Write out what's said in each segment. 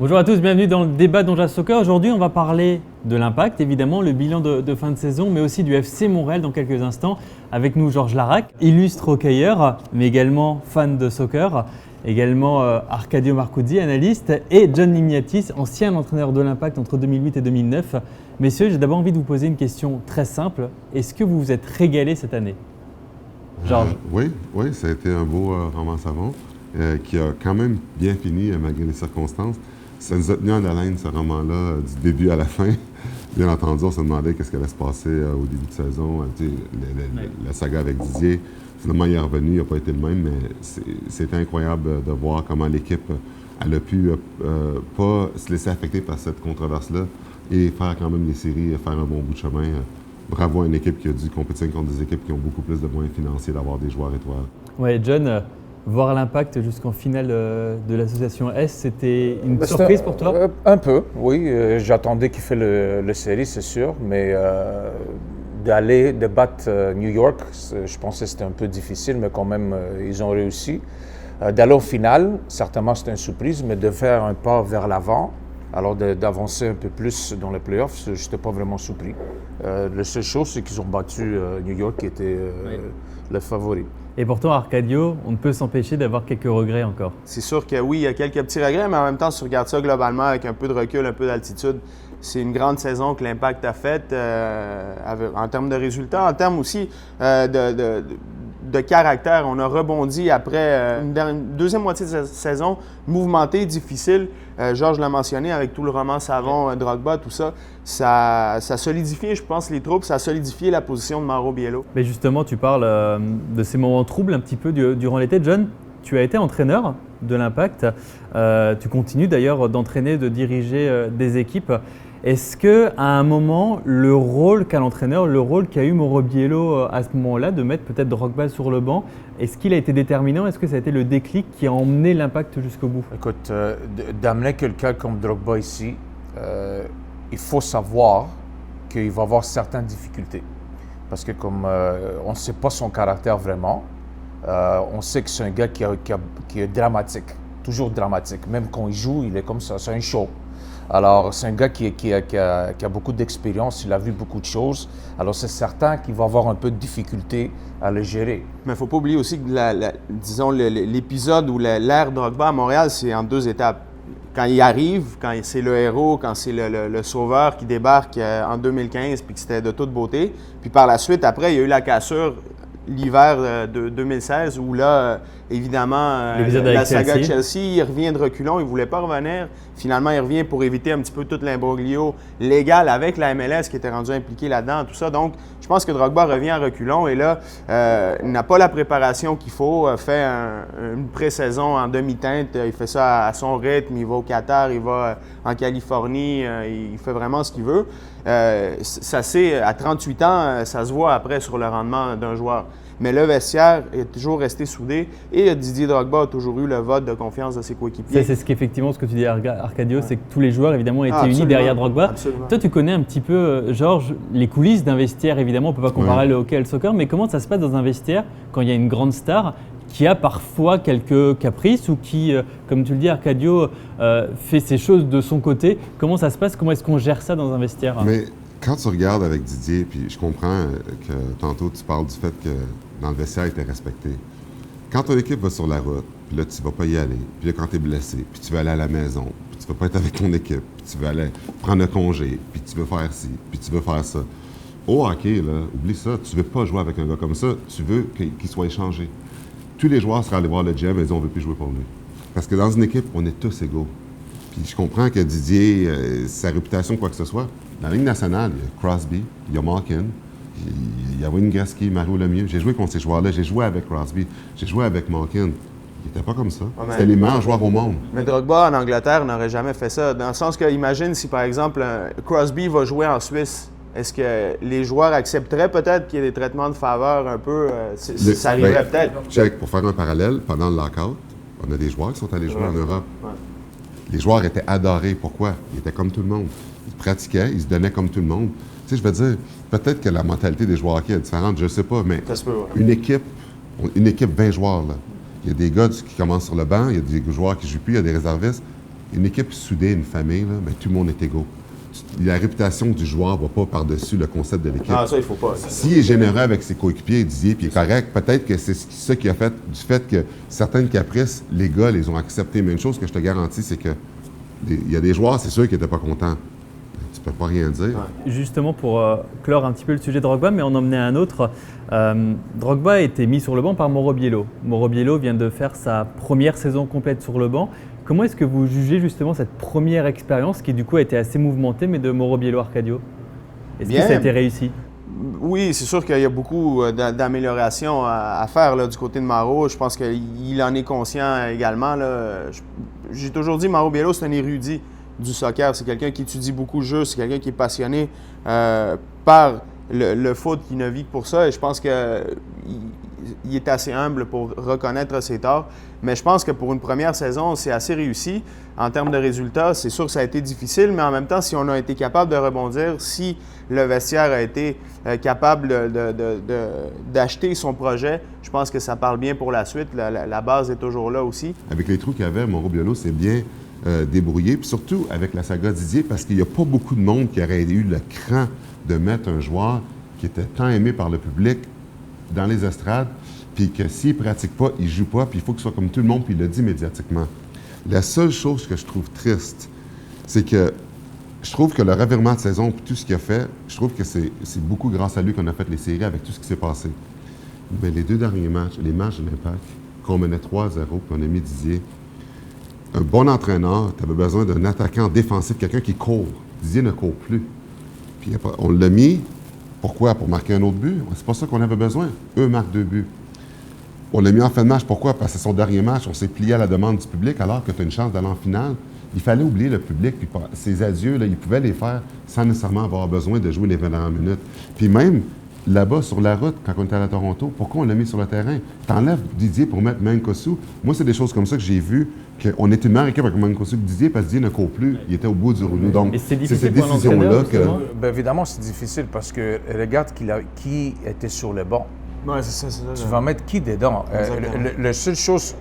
Bonjour à tous, bienvenue dans le débat d'Onja Soccer. Aujourd'hui, on va parler de l'Impact, évidemment, le bilan de fin de saison, mais aussi du FC Montréal dans quelques instants. Avec nous, Georges Larac, illustre hockeyeur, mais également fan de soccer. Également Arcadio Marcuzzi, analyste, et John Limiatis, ancien entraîneur de l'Impact entre 2008 et 2009. Messieurs, j'ai d'abord envie de vous poser une question très simple. Est-ce que vous vous êtes régalé cette année? Georges. Oui, ça a été un beau roman savon qui a quand même bien fini malgré les circonstances. Ça nous a tenu en haleine, ce roman-là, du début à la fin. Bien entendu, on se demandait qu'est-ce qui allait se passer au début de saison. La saga avec Didier, finalement, il est revenu, il n'a pas été le même, mais c'était incroyable de voir comment l'équipe elle a pu pas se laisser affecter par cette controverse-là et faire quand même les séries, faire un bon bout de chemin. Bravo à une équipe qui a dû compétir contre des équipes qui ont beaucoup plus de moyens financiers d'avoir des joueurs étoiles. Oui, John, voir l'Impact jusqu'en finale de l'association S, c'était une surprise pour toi? Un peu, oui. J'attendais qu'il fait le série, c'est sûr, mais de battre New York, je pensais que c'était un peu difficile, mais quand même, ils ont réussi. D'aller au final, certainement c'était une surprise, mais de faire un pas vers l'avant, alors d'avancer un peu plus dans les playoffs, je n'étais pas vraiment surpris. La seule chose, c'est qu'ils ont battu New York, qui était le favori. Et pourtant, Arcadio, on ne peut s'empêcher d'avoir quelques regrets encore. C'est sûr que oui, il y a quelques petits regrets, mais en même temps, si tu regardes ça globalement avec un peu de recul, un peu d'altitude, c'est une grande saison que l'Impact a faite en termes de résultats, en termes aussi de caractère. On a rebondi après une deuxième moitié de saison mouvementée, difficile. Georges l'a mentionné avec tout le roman savon, Drogba, tout ça. Ça a solidifié, je pense, les troupes, ça a solidifié la position de Mauro Biello. Mais justement, tu parles de ces moments troubles un petit peu durant l'été. John, tu as été entraîneur de l'Impact. Tu continues d'ailleurs d'entraîner, de diriger des équipes. Est-ce qu'à un moment, le rôle qu'a l'entraîneur, le rôle qu'a eu Mauro Biello à ce moment-là, de mettre peut-être Drogba sur le banc, est-ce qu'il a été déterminant? Est-ce que ça a été le déclic qui a emmené l'Impact jusqu'au bout? Écoute, d'amener quelqu'un comme Drogba ici, il faut savoir qu'il va avoir certaines difficultés. Parce que comme on ne sait pas son caractère vraiment, on sait que c'est un gars qui est dramatique, toujours dramatique. Même quand il joue, il est comme ça, c'est un show. Alors, c'est un gars qui a beaucoup d'expérience, il a vu beaucoup de choses. Alors, c'est certain qu'il va avoir un peu de difficulté à le gérer. Mais il ne faut pas oublier aussi que, disons, l'épisode où l'ère Drogba à Montréal, c'est en deux étapes. Quand il arrive, quand c'est le héros, quand c'est le sauveur qui débarque en 2015, puis que c'était de toute beauté. Puis par la suite, après, il y a eu la cassure l'hiver de 2016, où là, évidemment, la saga Chelsea, il revient de reculons, il ne voulait pas revenir. Finalement, il revient pour éviter un petit peu tout l'imbroglio légal avec la MLS qui était rendue impliquée là-dedans, tout ça. Donc, je pense que Drogba revient à reculons et là, il n'a pas la préparation qu'il faut, fait une pré-saison en demi-teinte, il fait ça à son rythme, il va au Qatar, il va en Californie, il fait vraiment ce qu'il veut. Ça c'est à 38 ans, ça se voit après sur le rendement d'un joueur. Mais le vestiaire est toujours resté soudé et Didier Drogba a toujours eu le vote de confiance de ses coéquipiers. C'est qu'effectivement, ce que tu dis, Arcadio, c'est que tous les joueurs, évidemment, étaient unis derrière Drogba. Absolument. Toi, tu connais un petit peu, Georges, les coulisses d'un vestiaire, évidemment, on ne peut pas comparer le hockey et le soccer, mais comment ça se passe dans un vestiaire quand il y a une grande star qui a parfois quelques caprices ou qui, comme tu le dis, Arcadio, fait ses choses de son côté. Comment ça se passe? Comment est-ce qu'on gère ça dans un vestiaire? Mais quand tu regardes avec Didier, puis je comprends que tantôt tu parles du fait que dans le vestiaire, il était respecté. Quand ton équipe va sur la route, puis là, tu ne vas pas y aller, puis là, quand tu es blessé, puis tu veux aller à la maison, puis tu ne veux pas être avec ton équipe, puis tu veux aller prendre un congé, puis tu veux faire ci, puis tu veux faire ça. Au hockey, là, oublie ça, tu ne veux pas jouer avec un gars comme ça, tu veux qu'il soit échangé. Tous les joueurs seraient allés voir le GM et disent on ne veut plus jouer pour lui. Parce que dans une équipe, on est tous égaux. Puis je comprends que Didier, sa réputation, quoi que ce soit, dans la Ligue nationale, il y a Crosby, il y a Malkin, il y a Wayne Gretzky, Mario Lemieux. J'ai joué contre ces joueurs-là, j'ai joué avec Crosby, j'ai joué avec Malkin. Il n'était pas comme ça. C'était les meilleurs joueurs au monde. Mais Drogba, en Angleterre, n'aurait jamais fait ça. Dans le sens que, imagine si, par exemple, Crosby va jouer en Suisse. Est-ce que les joueurs accepteraient peut-être qu'il y ait des traitements de faveur un peu? Ça arriverait peut-être. Check, pour faire un parallèle, pendant le lockout, on a des joueurs qui sont allés jouer en Europe. Ouais. Les joueurs étaient adorés. Pourquoi? Ils étaient comme tout le monde. Ils pratiquaient, ils se donnaient comme tout le monde. Tu sais, je veux dire, peut-être que la mentalité des joueurs hockey est différente, je ne sais pas, mais une équipe 20 joueurs, là. Il y a des gars qui commencent sur le banc, il y a des joueurs qui ne jouent plus, il y a des réservistes. Une équipe soudée, une famille, là, ben, tout le monde est égaux. La réputation du joueur ne va pas par-dessus le concept de l'équipe. Ah, ça, il faut pas. S'il est généreux avec ses coéquipiers, Didier, puis il est correct, peut-être que c'est ça qui a fait du fait que certaines caprices, les gars les ont acceptées. Mais une chose que je te garantis, c'est que il y a des joueurs, c'est sûr, qui n'étaient pas contents. Tu peux pas rien dire. Justement, pour clore un petit peu le sujet de Drogba, mais en emmener un autre, Drogba a été mis sur le banc par Mauro Biello. Mauro Biello vient de faire sa première saison complète sur le banc. Comment est-ce que vous jugez justement cette première expérience qui du coup a été assez mouvementée, mais de Mauro Biello Arcadio? Est-ce que ça a été réussi? Oui, c'est sûr qu'il y a beaucoup d'améliorations à faire là, du côté de Mauro. Je pense qu'il en est conscient également. Là. J'ai toujours dit Mauro Biello, c'est un érudit du soccer. C'est quelqu'un qui étudie beaucoup le jeu, c'est quelqu'un qui est passionné par le foot, qui ne vit que pour ça. Et je pense qu'il est assez humble pour reconnaître ses torts. Mais je pense que pour une première saison, c'est assez réussi. En termes de résultats, c'est sûr que ça a été difficile, mais en même temps, si on a été capable de rebondir, si le vestiaire a été capable d'acheter son projet, je pense que ça parle bien pour la suite. La base est toujours là aussi. Avec les trous qu'il y avait, Mauro Biello s'est bien débrouillé, puis surtout avec la saga Didier, parce qu'il n'y a pas beaucoup de monde qui aurait eu le cran de mettre un joueur qui était tant aimé par le public dans les estrades, puis que s'il ne pratique pas, il ne joue pas, puis il faut qu'il soit comme tout le monde, puis il le dit médiatiquement. La seule chose que je trouve triste, c'est que je trouve que le revirement de saison, puis tout ce qu'il a fait, je trouve que c'est beaucoup grâce à lui qu'on a fait les séries avec tout ce qui s'est passé. Mais les 2 derniers matchs, les matchs de l'Impact, qu'on menait 3-0, puis on a mis Didier, un bon entraîneur, tu avais besoin d'un attaquant défensif, quelqu'un qui court. Didier ne court plus. Puis on l'a mis, pourquoi? Pour marquer un autre but? C'est pas ça qu'on avait besoin. Eux marquent 2 buts. On l'a mis en fin de match, pourquoi? Parce que c'est son dernier match, on s'est plié à la demande du public alors que tu as une chance d'aller en finale. Il fallait oublier le public, puis ses adieux, là, il pouvait les faire sans nécessairement avoir besoin de jouer les 20 dernières minutes. Puis même, là-bas, sur la route, quand on était à Toronto, pourquoi on l'a mis sur le terrain? T'enlèves Didier pour mettre Mankosu. Moi, c'est des choses comme ça que j'ai vues, qu'on était une meilleure équipe avec Mankosu que Didier, parce que Didier ne court plus, il était au bout du rouleau. Donc, c'est cette décision-là que... Bien, évidemment, c'est difficile parce que regarde qui était sur le banc. Ouais, c'est ça. Tu vas mettre qui dedans? La seule chose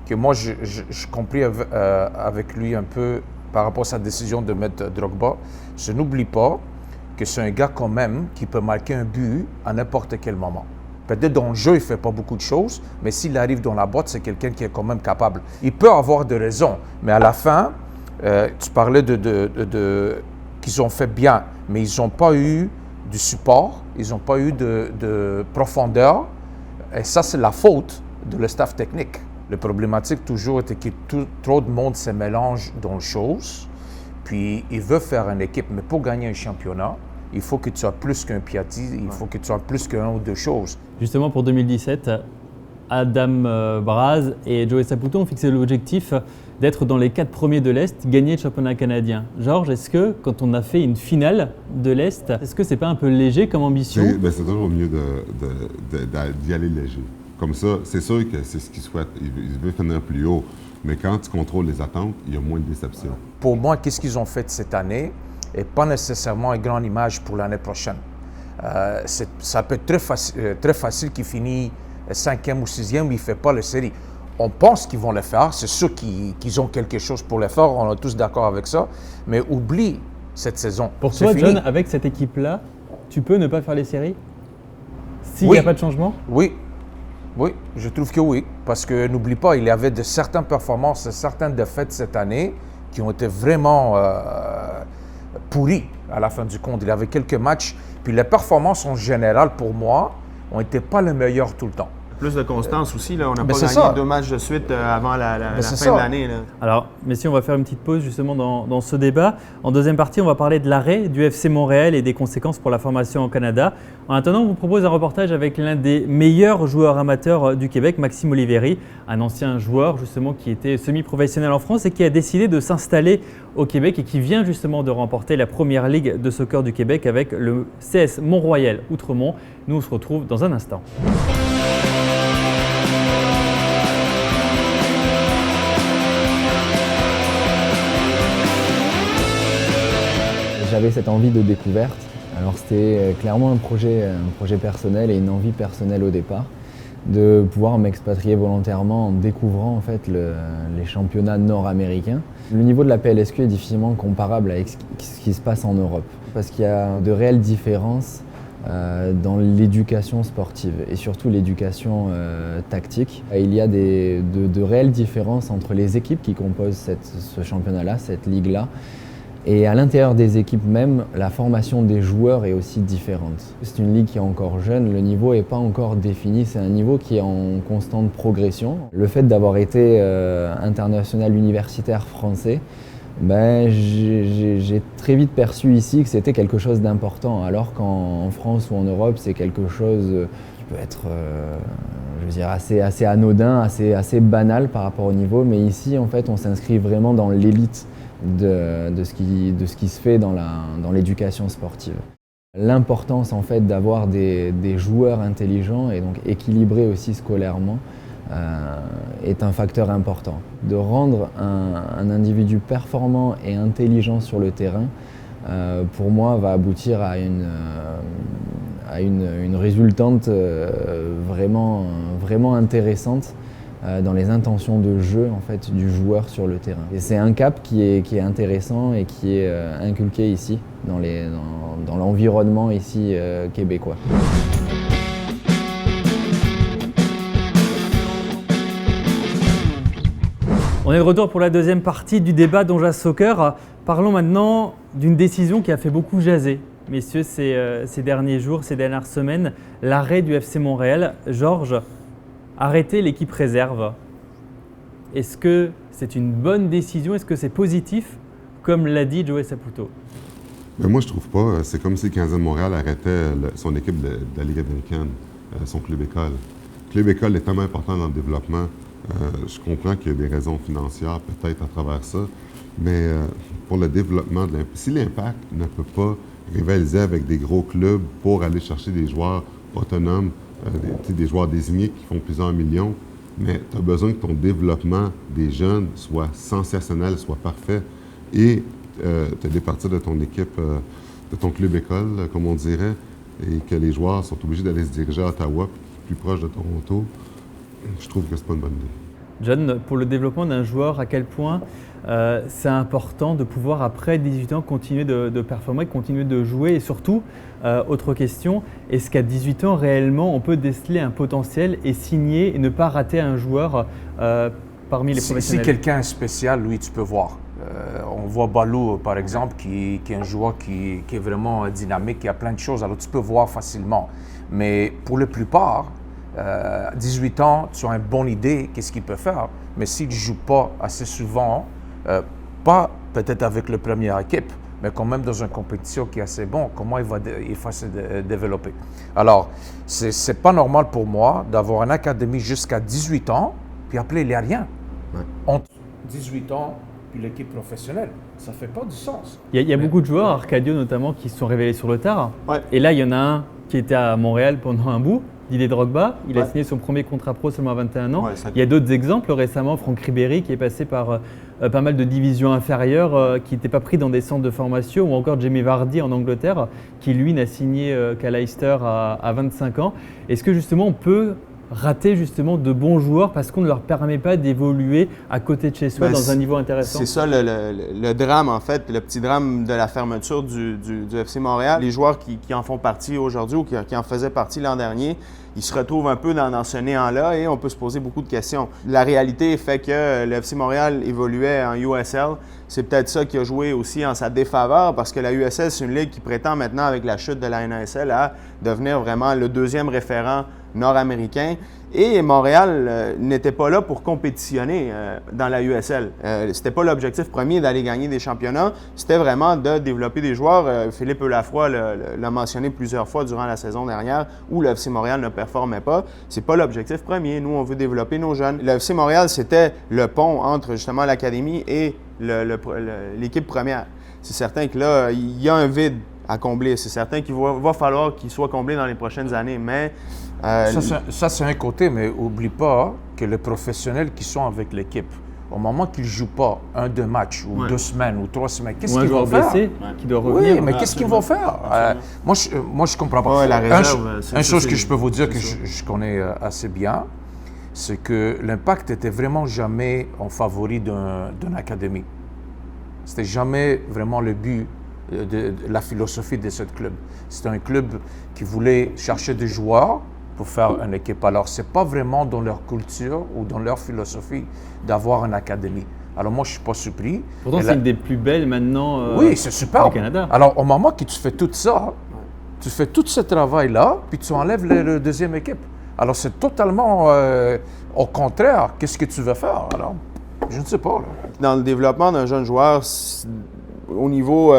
que moi, je compris avec lui un peu par rapport à sa décision de mettre Drogba, je n'oublie pas que c'est un gars quand même qui peut marquer un but à n'importe quel moment. Peut-être dans le jeu, il ne fait pas beaucoup de choses, mais s'il arrive dans la boîte, c'est quelqu'un qui est quand même capable. Il peut avoir des raisons, mais à la fin, tu parlais qu'ils ont fait bien, mais ils n'ont pas eu du support, ils n'ont pas eu de profondeur, et ça, c'est la faute de le staff technique. La problématique toujours était que trop de monde se mélange dans les choses, puis il veut faire une équipe, mais pour gagner un championnat, il faut que tu sois plus qu'un Piatti, il faut que tu sois plus qu'un ou deux choses. Justement, pour 2017, Adam Braz et Joey Saputo ont fixé l'objectif d'être dans les 4 premiers de l'Est, gagner le championnat canadien. Georges, est-ce que quand on a fait une finale de l'Est, est-ce que c'est pas un peu léger comme ambition? C'est toujours mieux d'y aller léger. Comme ça, c'est sûr que c'est ce qu'il souhaite. Il veut finir plus haut. Mais quand tu contrôles les attentes, il y a moins de déception. Pour moi, qu'est-ce qu'ils ont fait cette année n'est pas nécessairement une grande image pour l'année prochaine. Ça peut être très facile qu'il finisse 5e ou 6e, mais il ne fait pas la série. On pense qu'ils vont le faire. C'est sûr qu'ils ont quelque chose pour le faire. On est tous d'accord avec ça. Mais oublie cette saison. Pour toi, John, avec cette équipe-là, tu peux ne pas faire les séries s'il n'y a pas de changement? Oui, je trouve que oui. Parce que n'oublie pas, il y avait de certaines performances, certaines défaites cette année qui ont été vraiment pourries à la fin du compte. Il y avait quelques matchs. Puis les performances en général, pour moi, n'ont été pas les meilleures tout le temps. Plus de constance aussi. Là. On n'a pas gagné 2 matchs de suite avant la fin de l'année. Là. Alors, messieurs, on va faire une petite pause justement dans ce débat. En deuxième partie, on va parler de l'arrêt du FC Montréal et des conséquences pour la formation au Canada. En attendant, on vous propose un reportage avec l'un des meilleurs joueurs amateurs du Québec, Maxime Oliveri, un ancien joueur justement qui était semi-professionnel en France et qui a décidé de s'installer au Québec et qui vient justement de remporter la première ligue de soccer du Québec avec le CS Mont-Royal Outremont. Nous, on se retrouve dans un instant. J'avais cette envie de découverte. Alors c'était clairement un projet personnel et une envie personnelle au départ. de pouvoir m'expatrier volontairement en découvrant en fait les championnats nord-américains. Le niveau de la PLSQ est difficilement comparable avec ce qui se passe en Europe parce qu'il y a de réelles différences dans l'éducation sportive et surtout l'éducation tactique. Il y a de réelles différences entre les équipes qui composent ce championnat-là, cette ligue-là. Et à l'intérieur des équipes même, la formation des joueurs est aussi différente. C'est une ligue qui est encore jeune, le niveau n'est pas encore défini, c'est un niveau qui est en constante progression. Le fait d'avoir été international universitaire français, j'ai très vite perçu ici que c'était quelque chose d'important, alors qu'en France ou en Europe, c'est quelque chose qui peut être assez anodin, assez banal par rapport au niveau, mais ici, en fait, on s'inscrit vraiment dans l'élite de ce qui se fait dans l'éducation sportive. L'importance en fait d'avoir des joueurs intelligents et donc équilibrés aussi scolairement est un facteur important. De rendre un individu performant et intelligent sur le terrain, pour moi, va aboutir à une résultante vraiment intéressante dans les intentions de jeu en fait, du joueur sur le terrain. Et c'est un cap qui est intéressant et qui est inculqué ici, dans l'environnement ici québécois. On est de retour pour la deuxième partie du débat Donjah Soccer. Parlons maintenant d'une décision qui a fait beaucoup jaser, messieurs, ces derniers jours, ces dernières semaines, l'arrêt du FC Montréal. Georges, arrêter l'équipe réserve, est-ce que c'est une bonne décision? Est-ce que c'est positif, comme l'a dit Joey Saputo? Mais moi, je trouve pas. C'est comme si le Canadien de Montréal arrêtait son équipe de la Ligue américaine, son club école. Le club école est tellement important dans le développement. Je comprends qu'il y a des raisons financières peut-être à travers ça, mais pour le développement de si l'Impact ne peut pas rivaliser avec des gros clubs pour aller chercher des joueurs autonomes, des joueurs désignés qui font plusieurs millions, mais tu as besoin que ton développement des jeunes soit sensationnel, soit parfait, et te départir de ton équipe, de ton club école, comme on dirait, et que les joueurs sont obligés d'aller se diriger à Ottawa, plus proche de Toronto. Je trouve que c'est pas une bonne idée. John, pour le développement d'un joueur, à quel point c'est important de pouvoir, après 18 ans, continuer de performer, continuer de jouer et surtout, autre question, est-ce qu'à 18 ans, réellement, on peut déceler un potentiel et signer et ne pas rater un joueur parmi les professionnels? Si quelqu'un est spécial, oui, tu peux voir. On voit Balou, par exemple, qui est un joueur qui est vraiment dynamique, qui a plein de choses, alors tu peux voir facilement. Mais pour la plupart, 18 ans, tu as une bonne idée qu'est-ce qu'il peut faire, mais s'il ne joue pas assez souvent, pas peut-être avec la première équipe, mais quand même dans une compétition qui est assez bonne, comment il va se développer. Alors, c'est pas normal pour moi d'avoir une académie jusqu'à 18 ans, puis après, il n'y a rien. Ouais. Entre 18 ans puis l'équipe professionnelle, ça ne fait pas du sens. Il y a beaucoup de joueurs, Arcadio notamment, qui se sont révélés sur le tard. Ouais. Et là, il y en a un qui était à Montréal pendant un bout, Didier Drogba. Il a signé son premier contrat pro seulement à 21 ans. Il y a d'autres exemples récemment, Franck Ribéry qui est passé par pas mal de divisions inférieures, qui n'était pas pris dans des centres de formation, ou encore Jamie Vardy en Angleterre, qui lui n'a signé qu'à Leicester à 25 ans. Est-ce que justement on peut rater justement de bons joueurs parce qu'on ne leur permet pas d'évoluer à côté de chez soi dans un niveau intéressant? C'est ça le drame en fait, le petit drame de la fermeture du FC Montréal. Les joueurs qui en font partie aujourd'hui ou qui en faisaient partie l'an dernier, ils se retrouvent un peu dans ce néant-là et on peut se poser beaucoup de questions. La réalité fait que le FC Montréal évoluait en USL. C'est peut-être ça qui a joué aussi en sa défaveur parce que la USL, c'est une ligue qui prétend maintenant, avec la chute de la NASL, à devenir vraiment le deuxième référent nord-américain. Et Montréal n'était pas là pour compétitionner dans la USL. C'était pas l'objectif premier d'aller gagner des championnats. C'était vraiment de développer des joueurs. Philippe Lafroy l'a mentionné plusieurs fois durant la saison dernière où le FC Montréal ne performait pas. C'est pas l'objectif premier. Nous, on veut développer nos jeunes. Le FC Montréal, c'était le pont entre justement l'académie et l'équipe première. C'est certain que là, il y a un vide à combler. C'est certain qu'il va falloir qu'il soit comblé dans les prochaines années, mais... Ça, c'est un côté, mais n'oublie pas que les professionnels qui sont avec l'équipe, au moment qu'ils ne jouent pas 1-2 matchs, ou 2 semaines, ou 3 semaines, qu'est-ce Ou un qu'ils vont joueur faire? blessé qui doit revenir. Oui, mais qu'est-ce qu'ils vont faire? Moi, je comprends pas. Ouais, la réserve, Une chose que je peux vous dire que je connais assez bien, c'est que l'Impact était vraiment jamais en favori d'une académie. C'était jamais vraiment le but de la philosophie de ce club. C'était un club qui voulait chercher des joueurs pour faire une équipe. Alors, c'est pas vraiment dans leur culture ou dans leur philosophie d'avoir une académie. Alors, moi, je suis pas surpris. Pourtant, c'est une des plus belles maintenant oui, c'est super. au Canada. Alors, au moment que tu fais tout ça, tu fais tout ce travail-là, puis tu enlèves la deuxième équipe. Alors, c'est totalement au contraire. Qu'est-ce que tu veux faire? Alors, je ne sais pas. Là. Dans le développement d'un jeune joueur, au niveau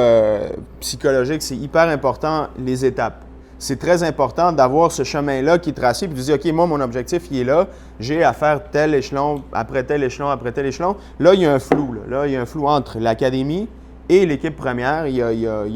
psychologique, c'est hyper important les étapes. C'est très important d'avoir ce chemin-là qui est tracé, puis de dire, OK, moi, mon objectif, il est là, j'ai à faire tel échelon, après tel échelon, après tel échelon. Là, il y a un flou. Là, il y a un flou entre l'académie et l'équipe première. Il y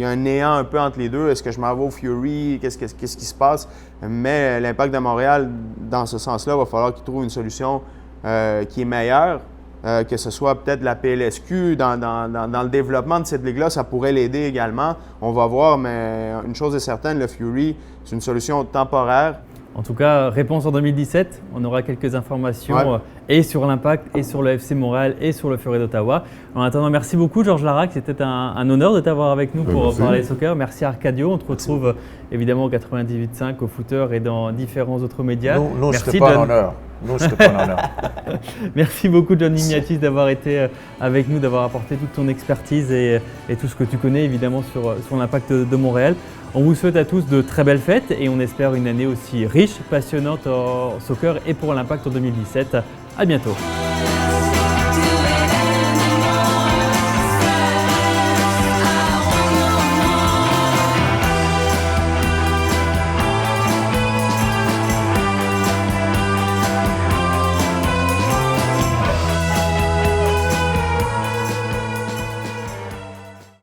a un néant un peu entre les deux. Est-ce que je m'en vais au Fury? Qu'est-ce qui se passe? Mais l'Impact de Montréal, dans ce sens-là, il va falloir qu'il trouve une solution qui est meilleure. Que ce soit peut-être la PLSQ, dans le développement de cette ligue-là, ça pourrait l'aider également. On va voir, mais une chose est certaine, le Fury, c'est une solution temporaire. En tout cas, réponse en 2017. On aura quelques informations et sur l'Impact, et sur le FC Montréal, et sur le Fury d'Ottawa. En attendant, merci beaucoup, Georges Larac. C'était un honneur de t'avoir avec nous pour parler soccer. Merci Arcadio. On te retrouve évidemment au 98.5, au Footer et dans différents autres médias. Nous, merci, c'était pas un honneur. Merci beaucoup, John Ignatis, d'avoir été avec nous, d'avoir apporté toute ton expertise et tout ce que tu connais évidemment sur l'Impact de Montréal. On vous souhaite à tous de très belles fêtes et on espère une année aussi riche, passionnante en soccer et pour l'Impact en 2017. À bientôt.